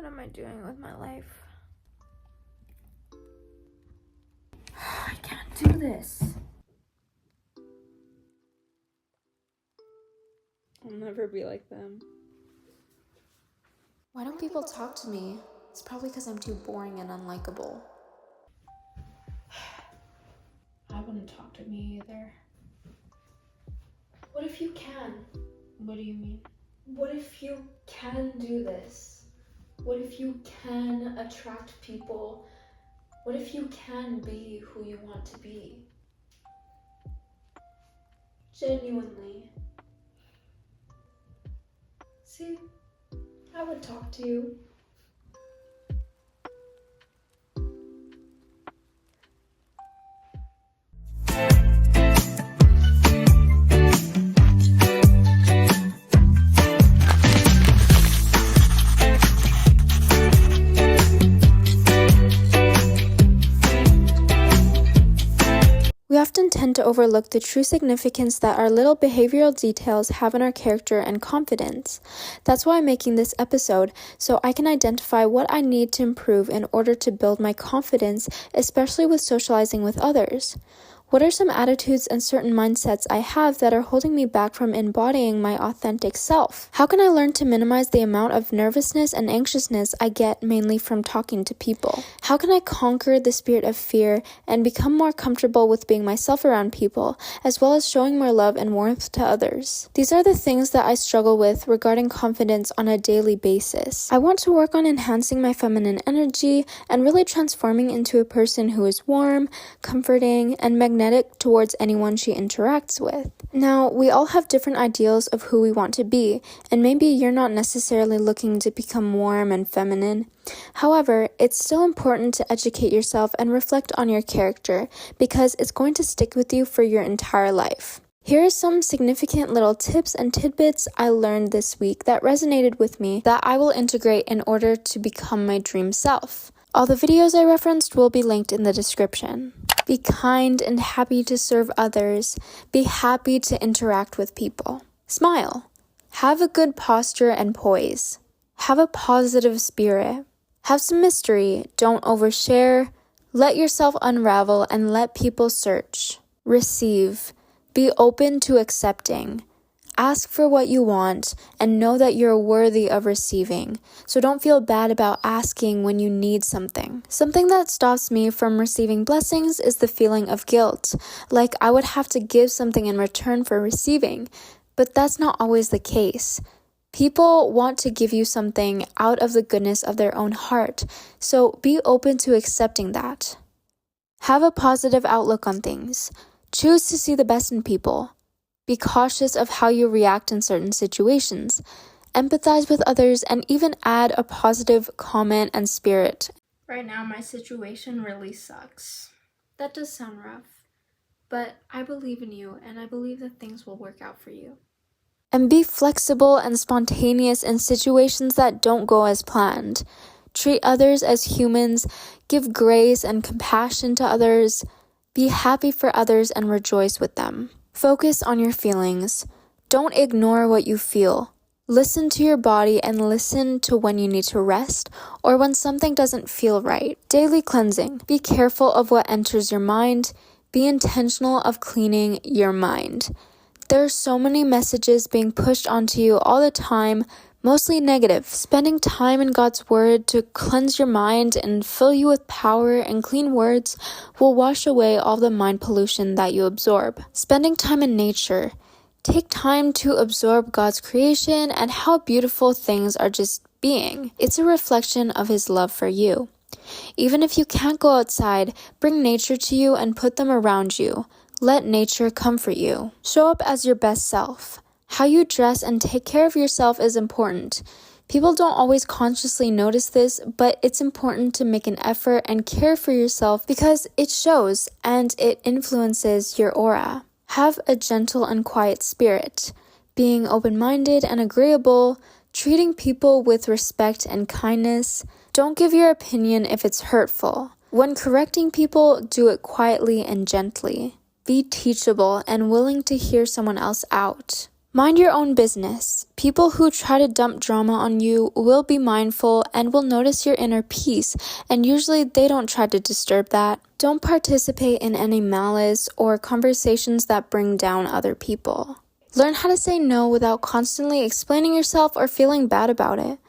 What am I doing with my life? I can't do this. I'll never be like them. Why don't people talk to me? It's probably because I'm too boring and unlikable. I wouldn't talk to me either. What if you can? What do you mean? What if you can do this? What if you can attract people? What if you can be who you want to be? Genuinely. See, I would talk to you. We often tend to overlook the true significance that our little behavioral details have in our character and confidence. That's why I'm making this episode, so I can identify what I need to improve in order to build my confidence, especially with socializing with others. What are some attitudes and certain mindsets I have that are holding me back from embodying my authentic self? How can I learn to minimize the amount of nervousness and anxiousness I get mainly from talking to people? How can I conquer the spirit of fear and become more comfortable with being myself around people, as well as showing more love and warmth to others? These are the things that I struggle with regarding confidence on a daily basis. I want to work on enhancing my feminine energy and really transforming into a person who is warm, comforting, and magnetic towards anyone she interacts with. Now, we all have different ideals of who we want to be, and maybe you're not necessarily looking to become warm and feminine. However, it's still important to educate yourself and reflect on your character, because it's going to stick with you for your entire life. Here are some significant little tips and tidbits I learned this week that resonated with me that I will integrate in order to become my dream self. All the videos I referenced will be linked in the description. Be kind and happy to serve others. Be happy to interact with people. Smile. Have a good posture and poise. Have a positive spirit. Have some mystery. Don't overshare. Let yourself unravel and let people search. Receive. Be open to accepting. Ask for what you want and know that you're worthy of receiving. So don't feel bad about asking when you need something. Something that stops me from receiving blessings is the feeling of guilt. Like I would have to give something in return for receiving. But that's not always the case. People want to give you something out of the goodness of their own heart. So be open to accepting that. Have a positive outlook on things. Choose to see the best in people. Be cautious of how you react in certain situations. Empathize with others and even add a positive comment and spirit. Right now, my situation really sucks. That does sound rough, but I believe in you and I believe that things will work out for you. And be flexible and spontaneous in situations that don't go as planned. Treat others as humans. Give grace and compassion to others. Be happy for others and rejoice with them. Focus on your feelings. Don't ignore what you feel. Listen to your body and listen to when you need to rest or when something doesn't feel right. Daily cleansing. Be careful of what enters your mind. Be intentional of cleaning your mind. There are so many messages being pushed onto you all the time, mostly negative. Spending time in God's Word to cleanse your mind and fill you with power and clean words will wash away all the mind pollution that you absorb. Spending time in nature. Take time to absorb God's creation and how beautiful things are just being. It's a reflection of His love for you. Even if you can't go outside, bring nature to you and put them around you. Let nature comfort you. Show up as your best self. How you dress and take care of yourself is important. People don't always consciously notice this, but it's important to make an effort and care for yourself because it shows and it influences your aura. Have a gentle and quiet spirit. Being open-minded and agreeable, treating people with respect and kindness. Don't give your opinion if it's hurtful. When correcting people, do it quietly and gently. Be teachable and willing to hear someone else out. Mind your own business. People who try to dump drama on you will be mindful and will notice your inner peace, and usually they don't try to disturb that. Don't participate in any malice or conversations that bring down other people. Learn how to say no without constantly explaining yourself or feeling bad about it.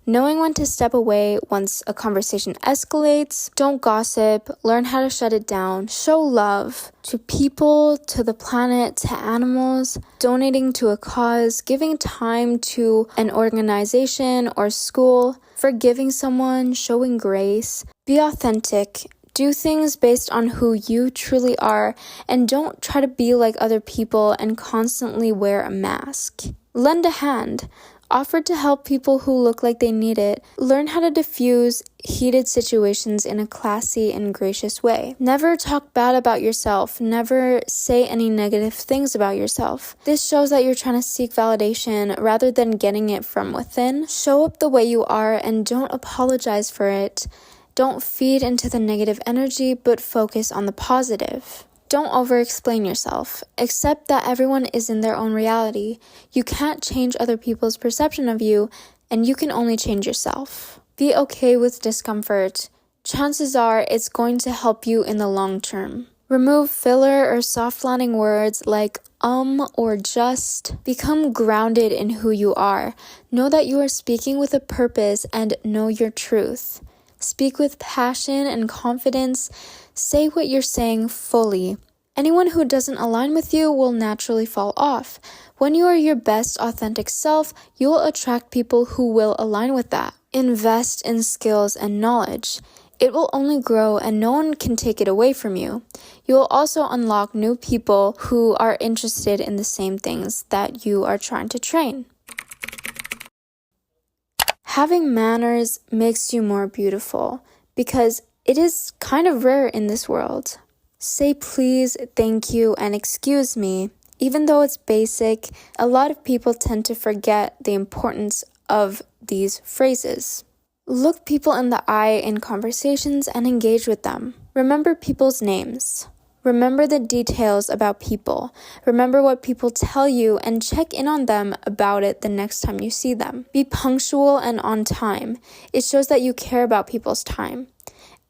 Knowing when to step away once a conversation escalates. Don't gossip. Learn how to shut it down. Show love to people, to the planet, to animals. Donating to a cause. Giving time to an organization or school. Forgiving someone. Showing grace. Be authentic. Do things based on who you truly are, and don't try to be like other people and constantly wear a mask. Lend a hand. Offer to help people who look like they need it. Learn how to diffuse heated situations in a classy and gracious way. Never talk bad about yourself. Never say any negative things about yourself. This shows that you're trying to seek validation rather than getting it from within. Show up the way you are and don't apologize for it. Don't feed into the negative energy, but focus on the positive. Don't over-explain yourself. Accept that everyone is in their own reality. You can't change other people's perception of you, and you can only change yourself. Be okay with discomfort. Chances are it's going to help you in the long term. Remove filler or soft-landing words like or just. Become grounded in who you are. Know that you are speaking with a purpose and know your truth. Speak with passion and confidence. Say what you're saying fully. Anyone who doesn't align with you will naturally fall off. When you are your best authentic self, you will attract people who will align with that. Invest in skills and knowledge. It will only grow and no one can take it away from you. You will also unlock new people who are interested in the same things that you are trying to train. Having manners makes you more beautiful because it is kind of rare in this world. Say please, thank you, and excuse me. Even though it's basic, a lot of people tend to forget the importance of these phrases. Look people in the eye in conversations and engage with them. Remember people's names. Remember the details about people. Remember what people tell you and check in on them about it the next time you see them. Be punctual and on time. It shows that you care about people's time.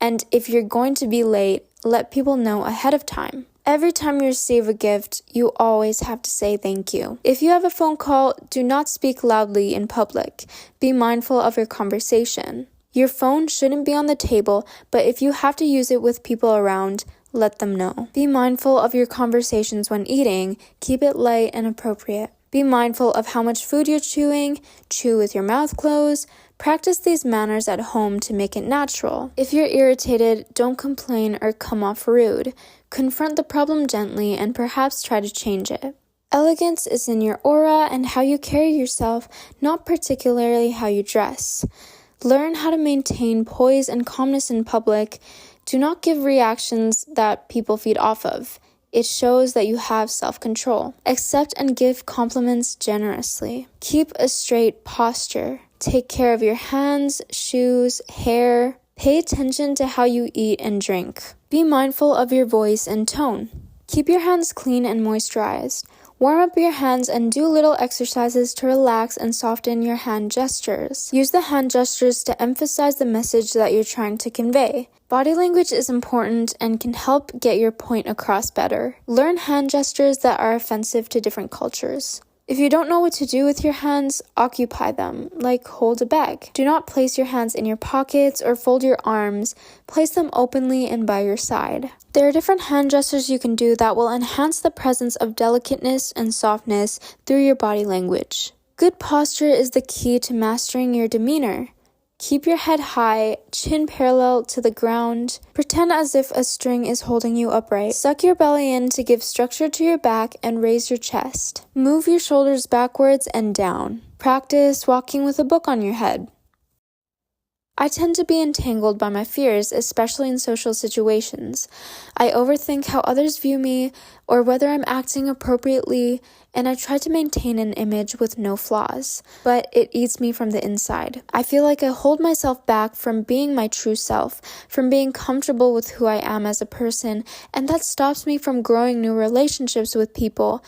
And if you're going to be late, let people know ahead of time. Every time you receive a gift, you always have to say thank you. If you have a phone call, do not speak loudly in public. Be mindful of your conversation. Your phone shouldn't be on the table, but if you have to use it with people around, let them know. Be mindful of your conversations when eating. Keep it light and appropriate. Be mindful of how much food you're chewing. Chew with your mouth closed. Practice these manners at home to make it natural. If you're irritated, don't complain or come off rude. Confront the problem gently and perhaps try to change it. Elegance is in your aura and how you carry yourself, not particularly how you dress. Learn how to maintain poise and calmness in public. Do not give reactions that people feed off of. It shows that you have self-control. Accept and give compliments generously. Keep a straight posture. Take care of your hands, shoes, hair. Pay attention to how you eat and drink. Be mindful of your voice and tone. Keep your hands clean and moisturized. Warm up your hands and do little exercises to relax and soften your hand gestures. Use the hand gestures to emphasize the message that you're trying to convey. Body language is important and can help get your point across better. Learn hand gestures that are offensive to different cultures. If you don't know what to do with your hands, occupy them, like hold a bag. Do not place your hands in your pockets or fold your arms. Place them openly and by your side. There are different hand gestures you can do that will enhance the presence of delicateness and softness through your body language. Good posture is the key to mastering your demeanor. Keep your head high, chin parallel to the ground. Pretend as if a string is holding you upright. Suck your belly in to give structure to your back and raise your chest. Move your shoulders backwards and down. Practice walking with a book on your head. I tend to be entangled by my fears, especially in social situations. I overthink how others view me or whether I'm acting appropriately, and I try to maintain an image with no flaws, but it eats me from the inside. I feel like I hold myself back from being my true self, from being comfortable with who I am as a person, and that stops me from growing new relationships with people.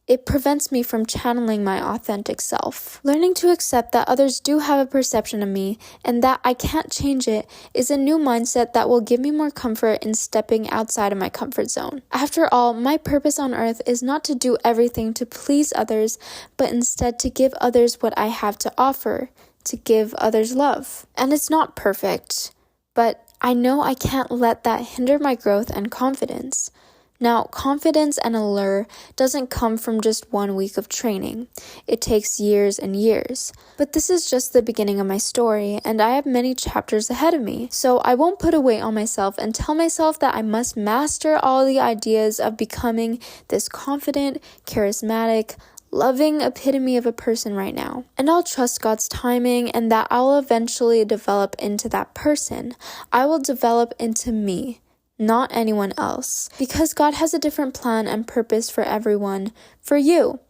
it prevents me from channeling my authentic self. Learning to accept that others do have a perception of me and that I can't change it is a new mindset that will give me more comfort in stepping outside of my comfort zone. After all, my purpose on earth is not to do everything to please others, but instead to give others what I have to offer, to give others love. And it's not perfect, but I know I can't let that hinder my growth and confidence. Now, confidence and allure doesn't come from just 1 week of training. It takes years and years. But this is just the beginning of my story, and I have many chapters ahead of me. So I won't put a weight on myself and tell myself that I must master all the ideas of becoming this confident, charismatic, loving epitome of a person right now. And I'll trust God's timing and that I'll eventually develop into that person. I will develop into me, not anyone else, because God has a different plan and purpose for everyone, for you.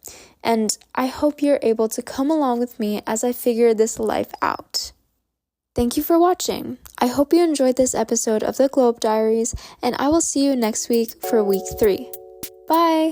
And I hope you're able to come along with me as I figure this life out. Thank you for watching. I hope you enjoyed this episode of the Glow Up Diaries, and I will see you next week for week 3. Bye!